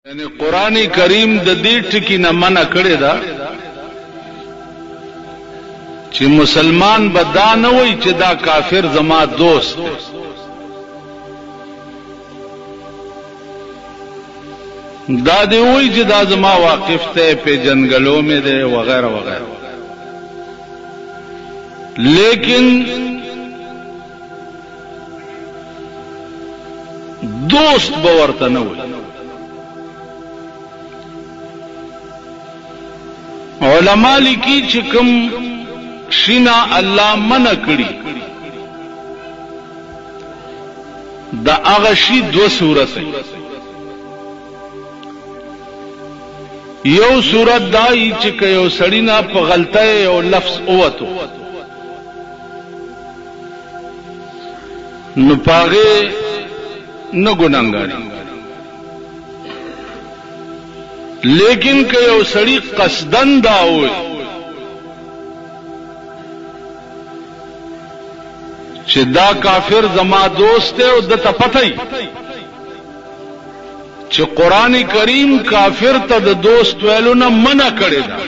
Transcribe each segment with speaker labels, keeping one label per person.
Speaker 1: یعنی قرآن کریم د دې ټکی نه منع کړی دا چې مسلمان به دا نه وایي چې دا کافر زما دوست دی. دا دی وایي چې دا زما واقف ته په جنگلو میں دی وغیرہ وغیرہ، لیکن دوست به ورته نه وایي. علماء لیکي چې کوم شینا الله منع کړی دا هغه شی دو صورت دی. یو صورت دای چې یو سړی نه په غلطه یو لفظ اووتو نو پاغه نه ګناګاری، لیکن که یو سړی قصدن دا وي چې دا کافر زما دوست دی او د ته پته ای چې قران کریم کافر ته د دوست ویلو نه منع کړی دا،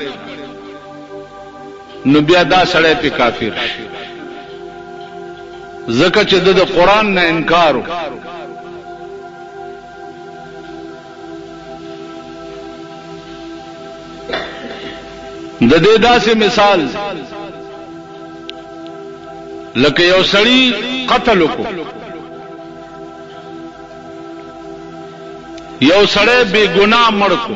Speaker 1: نو بیا دا سړی په کافر شي، ځکه چې د قران نه انکار وکړي. د دې داسې مثال لکه یو سړی قتل وکړ، یو سړی بے گناہ مړ کو،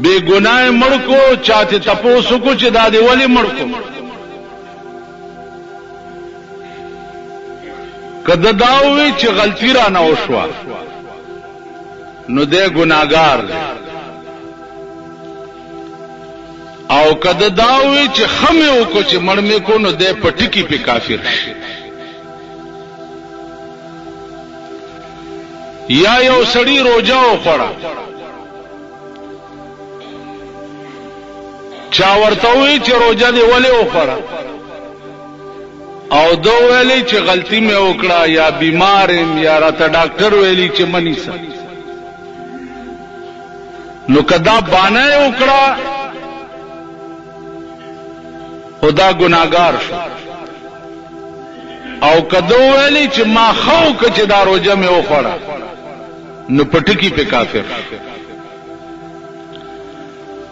Speaker 1: بے گناہ مړ کو، چاته تپوسو کو چې دا دی ولی مړ کو، کده داوي چې غلطی را نه وشوه نو دې ګناګار دی، او کده داوي چې خمه وکړو چې مړمه کو نو دې پټکی په کافر شي. یا یو سړی روزه وخوړه، چا ورته وی چې روزه دی ولې وخوړه او دو ویلی چې غلطی مې وکړه یا بیمارم یا راته ډاکټر ویلی چې منی سه، نو کدا باندې وکړه خدا گناہگار شو، او کدو ویلی چې ما خو کچ دا روزه مې وخوړه نو پټکی په کافر.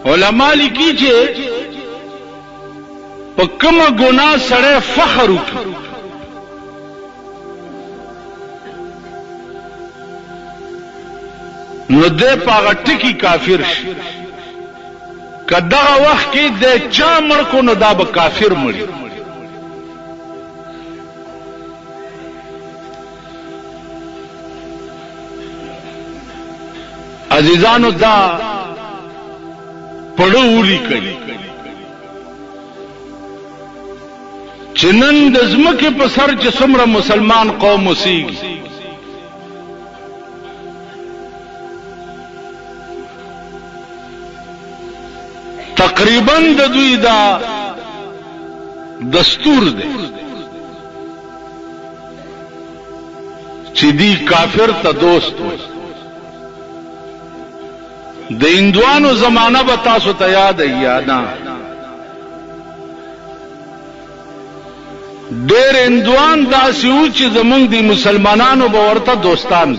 Speaker 1: علماء لیکي چې په کوم ګناه سره فخر وکړي نو دې پاغه ټکی کافر شي، کدا وخت کې د چا مړ کو نو دا به کافر مړي. عزیزانو دا پړولی کوي چې نن د ځمکې په سر چې څومره مسلمان قوم اوسېږي تقریبا د دوی دا دستور دی چې دی کافر ته دوست وي. د هندوانو زمانہ به تاسو ته یاد یا نه، ډېر هندوان داسې وو چې زمونږ د مسلمانانو به ورته دوستان